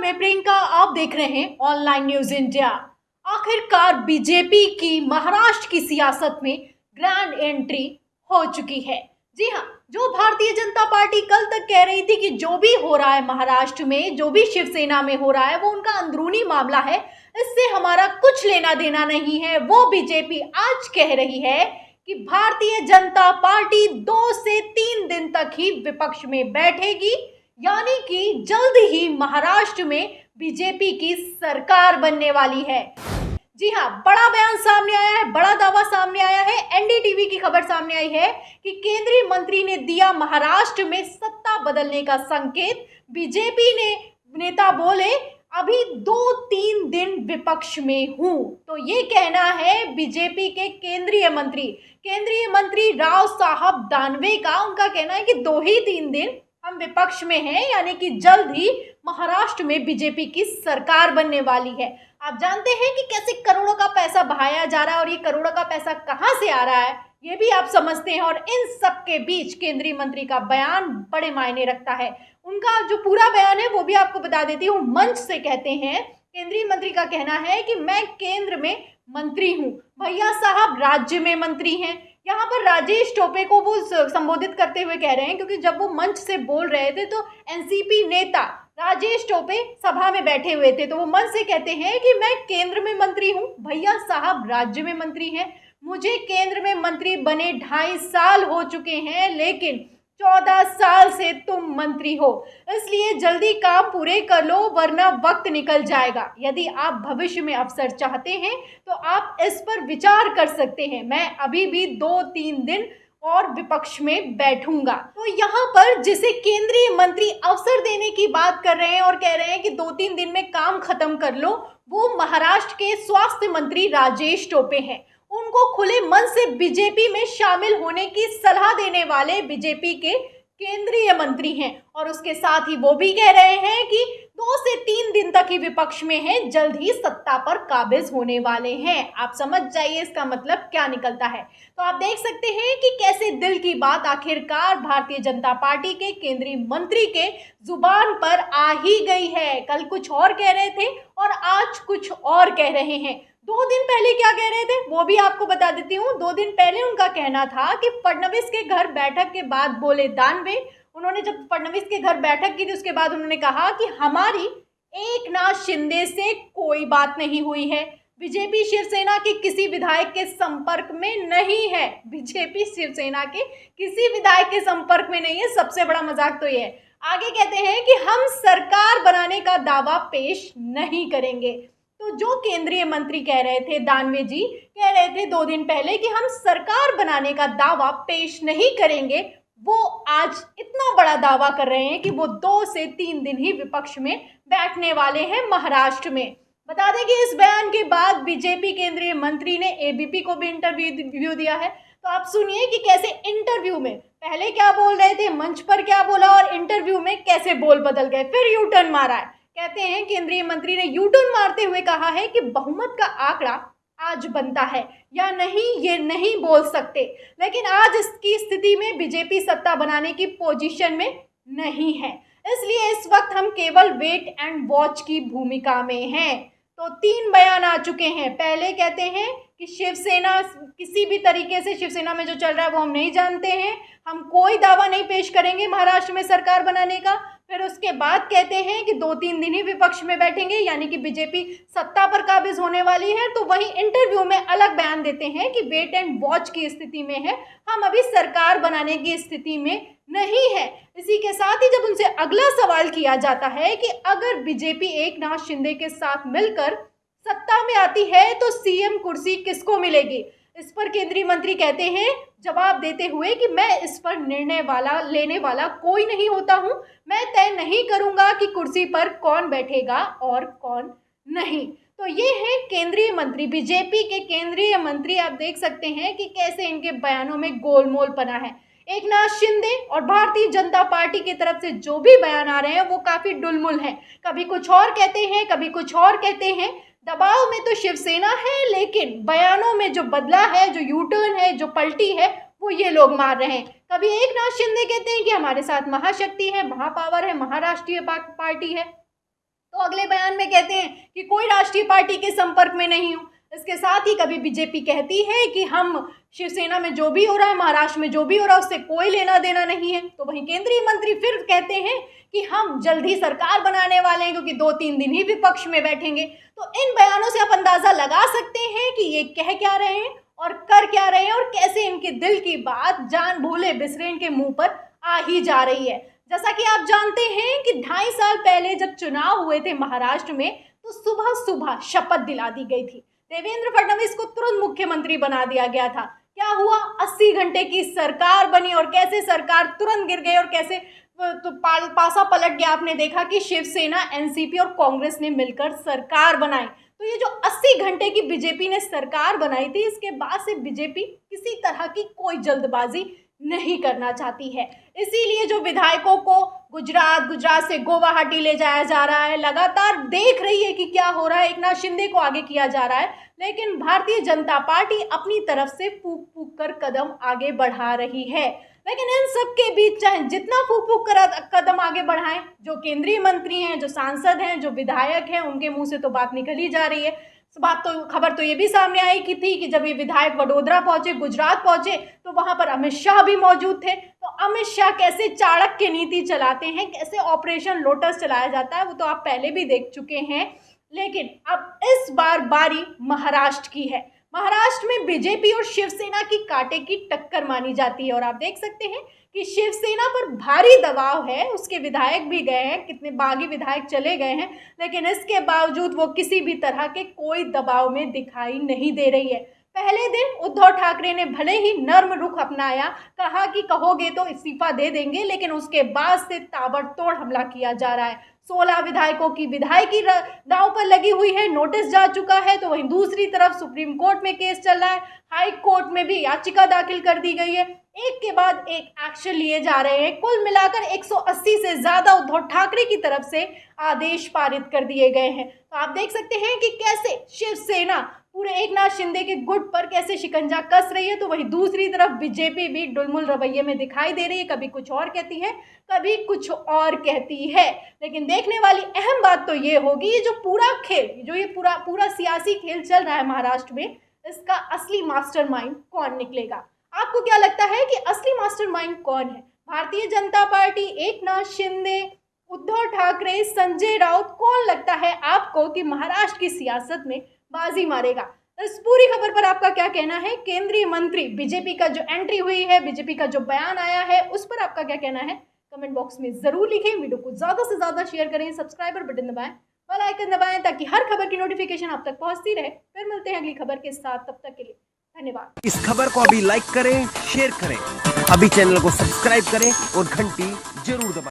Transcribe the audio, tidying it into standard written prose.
मैं प्रियंका, आप देख रहे हैं ऑनलाइन न्यूज इंडिया। आखिरकार बीजेपी की महाराष्ट्र की सियासत में ग्रैंड एंट्री हो चुकी है। जी हाँ, जो भारतीय जनता पार्टी कल तक कह रही थी कि जो भी हो रहा है महाराष्ट्र में, जो भी शिवसेना में हो रहा है, वो उनका अंदरूनी मामला है, इससे हमारा कुछ लेना देना नहीं है, वो बीजेपी आज कह रही है कि भारतीय जनता पार्टी 2 से 3 दिन तक ही विपक्ष में बैठेगी, यानी कि जल्द ही महाराष्ट्र में बीजेपी की सरकार बनने वाली है। जी हाँ, बड़ा बयान सामने आया है, बड़ा दावा सामने आया है। एनडीटीवी की खबर सामने आई है कि केंद्रीय मंत्री ने दिया महाराष्ट्र में सत्ता बदलने का संकेत। बीजेपी ने नेता बोले, अभी 2-3 दिन विपक्ष में हूं। तो ये कहना है बीजेपी के केंद्रीय मंत्री राव साहब दानवे का। उनका कहना है कि 2 ही 3 दिन हम विपक्ष में हैं, यानी कि जल्द ही महाराष्ट्र में बीजेपी की सरकार बनने वाली है। आप जानते हैं कि कैसे करोड़ों का पैसा बहाया जा रहा है और ये करोड़ों का पैसा कहां से आ रहा है, ये भी आप समझते हैं। और इन सब के बीच केंद्रीय मंत्री का बयान बड़े मायने रखता है। उनका जो पूरा बयान है वो भी आपको बता देती हूँ। मंच से कहते हैं, केंद्रीय मंत्री का कहना है कि मैं केंद्र में मंत्री हूँ, भैया साहब राज्य में मंत्री हैं। यहाँ पर राजेश टोपे को वो संबोधित करते हुए कह रहे हैं, क्योंकि जब वो मंच से बोल रहे थे तो एनसीपी नेता राजेश टोपे सभा में बैठे हुए थे, तो वो मंच से कहते हैं कि मैं केंद्र में मंत्री हूँ, भैया साहब राज्य में मंत्री हैं। मुझे केंद्र में मंत्री बने 2.5 साल हो चुके हैं, लेकिन 14 साल से तुम मंत्री हो, इसलिए जल्दी काम पूरे कर लो वरना वक्त निकल जाएगा। यदि आप भविष्य में अवसर चाहते हैं तो आप इस पर विचार कर सकते हैं। मैं अभी भी 2-3 दिन और विपक्ष में बैठूंगा। तो यहाँ पर जिसे केंद्रीय मंत्री अवसर देने की बात कर रहे हैं और कह रहे हैं कि 2-3 दिन में काम खत्म कर लो, वो महाराष्ट्र के स्वास्थ्य मंत्री राजेश टोपे हैं। उनको खुले मन से बीजेपी में शामिल होने की सलाह देने वाले बीजेपी के केंद्रीय मंत्री हैं। और उसके साथ ही वो भी कह रहे हैं कि 2 से 3 दिन तक ही विपक्ष में हैं, जल्द ही सत्ता पर काबिज होने वाले हैं। आप समझ जाइए इसका मतलब क्या निकलता है। तो आप देख सकते हैं कि कैसे दिल की बात आखिरकार भारतीय जनता पार्टी के केंद्रीय मंत्री के जुबान पर आ ही गई है। कल कुछ और कह रहे थे और आज कुछ और कह रहे हैं। 2 दिन पहले क्या कह रहे थे वो भी आपको बता देती हूँ। 2 दिन पहले उनका कहना था कि फडणवीस के घर बैठक के बाद बोले दानवे, उन्होंने जब फडणवीस के घर बैठक की थी उसके बाद उन्होंने कहा कि हमारी एकनाथ शिंदे से कोई बात नहीं हुई है, बीजेपी शिवसेना के किसी विधायक के संपर्क में नहीं है, बीजेपी शिवसेना के किसी विधायक के संपर्क में नहीं है। सबसे बड़ा मजाक तो ये है। आगे कहते हैं कि हम सरकार बनाने का दावा पेश नहीं करेंगे। तो जो केंद्रीय मंत्री कह रहे थे, दानवे जी कह रहे थे 2 दिन पहले कि हम सरकार बनाने का दावा पेश नहीं करेंगे, वो आज इतना बड़ा दावा कर रहे हैं कि वो 2 से 3 दिन ही विपक्ष में बैठने वाले हैं महाराष्ट्र में। बता दें कि इस बयान के बाद बीजेपी केंद्रीय मंत्री ने एबीपी को भी इंटरव्यू दिया है। तो आप सुनिए कि कैसे इंटरव्यू में पहले क्या बोल रहे थे, मंच पर क्या बोला और इंटरव्यू में कैसे बोल बदल गए, फिर यू टर्न मारा है। कहते हैं केंद्रीय मंत्री ने यू टर्न मारते हुए कहा है कि बहुमत का आंकड़ा आज बनता है या नहीं ये नहीं बोल सकते, लेकिन आज इसकी स्थिति में बीजेपी सत्ता बनाने की पोजीशन में नहीं है, इसलिए इस वक्त हम केवल वेट एंड वॉच की भूमिका में हैं। तो 3 बयान आ चुके हैं। पहले कहते हैं कि शिवसेना किसी भी तरीके से शिवसेना में जो चल रहा है वो हम नहीं जानते हैं, हम कोई दावा नहीं पेश करेंगे महाराष्ट्र में सरकार बनाने का। फिर उसके बाद कहते हैं कि 2-3 दिन ही विपक्ष में बैठेंगे, यानी कि बीजेपी सत्ता पर काबिज होने वाली है। तो वहीं इंटरव्यू में अलग बयान देते हैं कि वेट एंड वॉच की स्थिति में है, हम अभी सरकार बनाने की स्थिति में नहीं है। इसी के साथ ही जब उनसे अगला सवाल किया जाता है कि अगर बीजेपी एकनाथ शिंदे के साथ मिलकर सत्ता में आती है तो सीएम कुर्सी किसको मिलेगी, इस पर केंद्रीय मंत्री कहते हैं जवाब देते हुए कि मैं इस पर निर्णय लेने वाला कोई नहीं होता हूं, मैं तय नहीं करूंगा कि कुर्सी पर कौन बैठेगा और कौन नहीं। तो ये है केंद्रीय मंत्री, बीजेपी के केंद्रीय मंत्री। आप देख सकते हैं कि कैसे इनके बयानों में गोलमोल पना है। एकनाथ शिंदे और भारतीय जनता पार्टी की तरफ से जो भी बयान आ रहे हैं वो काफी डुलमुल हैं, कभी कुछ और कहते हैं कभी कुछ और कहते हैं। दबाव में तो शिवसेना है, लेकिन बयानों में जो बदला है, जो यू टर्न है, जो पलटी है, वो ये लोग मार रहे हैं। कभी एकनाथ शिंदे कहते हैं कि हमारे साथ महाशक्ति है, महापावर है, महाराष्ट्रीय पार्टी है, तो अगले बयान में कहते हैं कि कोई राष्ट्रीय पार्टी के संपर्क में नहीं हूं। इसके साथ ही कभी बीजेपी कहती है कि हम शिवसेना में जो भी हो रहा है, महाराष्ट्र में जो भी हो रहा है, उससे कोई लेना देना नहीं है। तो वहीं केंद्रीय मंत्री फिर कहते हैं कि हम जल्द ही सरकार बनाने वाले हैं, क्योंकि 2-3 दिन ही विपक्ष में बैठेंगे। तो इन बयानों से आप अंदाजा लगा सकते हैं कि ये कह क्या रहे हैं और कर क्या रहे हैं, और कैसे इनके दिल की बात जान भूले बिसरे इनके मुंह पर आ ही जा रही है। जैसा कि आप जानते हैं कि 2.5 साल पहले जब चुनाव हुए थे महाराष्ट्र में, तो सुबह सुबह शपथ दिला दी गई थी। देवेंद्र फडणवीस को तुरंत मुख्यमंत्री बना दिया गया था। क्या हुआ? 80 घंटे की सरकार बनी, और कैसे सरकार तुरंत गिर गई और कैसे तो पासा पलट गया। आपने देखा कि शिवसेना, एनसीपी और कांग्रेस ने मिलकर सरकार बनाई। तो ये जो 80 घंटे की बीजेपी ने सरकार बनाई थी, इसके बाद से बीजेपी किसी तरह की कोई जल्दबाजी नहीं करना चाहती है। इसीलिए जो विधायकों को गुजरात से गुवाहाटी ले जाया जा रहा है, लगातार देख रही है कि क्या हो रहा है। एकनाथ शिंदे को आगे किया जा रहा है, लेकिन भारतीय जनता पार्टी अपनी तरफ से फूक फूक कर कदम आगे बढ़ा रही है। लेकिन इन सब के बीच चाहे जितना फूक फूक कर कदम आगे बढ़ाएं, जो केंद्रीय मंत्री हैं, जो सांसद हैं, जो विधायक हैं, उनके मुंह से तो बात निकल ही जा रही है। खबर तो ये भी सामने आई कि थी कि जब ये विधायक वडोदरा पहुंचे, गुजरात पहुंचे, तो वहां पर अमित शाह भी मौजूद थे। तो अमित शाह कैसे चाणक्य नीति चलाते हैं, कैसे ऑपरेशन लोटस चलाया जाता है, वो तो आप पहले भी देख चुके हैं। लेकिन अब इस बार बारी महाराष्ट्र की है। महाराष्ट्र में बीजेपी और शिवसेना की कांटे की टक्कर मानी जाती है, और आप देख सकते हैं कि शिवसेना पर भारी दबाव है। उसके विधायक भी गए हैं, कितने बागी विधायक चले गए हैं, लेकिन इसके बावजूद वो किसी भी तरह के कोई दबाव में दिखाई नहीं दे रही है। पहले दिन उद्धव ठाकरे ने भले ही नर्म रुख अपनाया, कहा कि कहोगे तो इस्तीफा दे देंगे, लेकिन उसके बाद से ताबड़तोड़ हमला किया जा रहा है। 16 विधायकों की विधायकी दांव पर लगी हुई है, नोटिस जा चुका है। तो वहीं दूसरी तरफ सुप्रीम कोर्ट में केस चल रहा है, हाई कोर्ट में भी याचिका दाखिल कर दी गई है। एक के बाद एक एक्शन लिए जा रहे हैं। कुल मिलाकर 180 से ज्यादा उद्धव ठाकरे की तरफ से आदेश पारित कर दिए गए हैं। तो आप देख सकते हैं कि कैसे शिवसेना पूरे एकनाथ शिंदे के गुट पर कैसे शिकंजा कस रही है। तो वहीं दूसरी तरफ बीजेपी भी डुलमुल रवैये में दिखाई दे रही है, कभी कुछ और कहती है, कभी कुछ और कहती है। लेकिन देखने वाली अहम बात तो ये होगी, ये जो पूरा खेल, जो ये पूरा सियासी खेल चल रहा है महाराष्ट्र में, इसका असली मास्टरमाइंड कौन निकलेगा? आपको क्या लगता है कि असली मास्टरमाइंड कौन है? भारतीय जनता पार्टी, एकनाथ शिंदे, उद्धव ठाकरे, संजय राउत? कौन लगता है आपको कि महाराष्ट्र की सियासत में बाजी मारेगा? इस पूरी खबर पर आपका क्या कहना है? केंद्रीय मंत्री बीजेपी का जो एंट्री हुई है, बीजेपी का जो बयान आया है, उस पर आपका क्या कहना है? कमेंट बॉक्स में जरूर लिखें। वीडियो को ज्यादा से ज्यादा शेयर करें, सब्सक्राइबर बटन दबाएं, बेल आइकन दबाएं, ताकि हर खबर की नोटिफिकेशन आप तक पहुंचती रहे। फिर मिलते हैं अगली खबर के साथ, तब तक के लिए धन्यवाद। इस खबर को अभी लाइक करें, शेयर करें, अभी चैनल को सब्सक्राइब करें और घंटी जरूर दबाएं।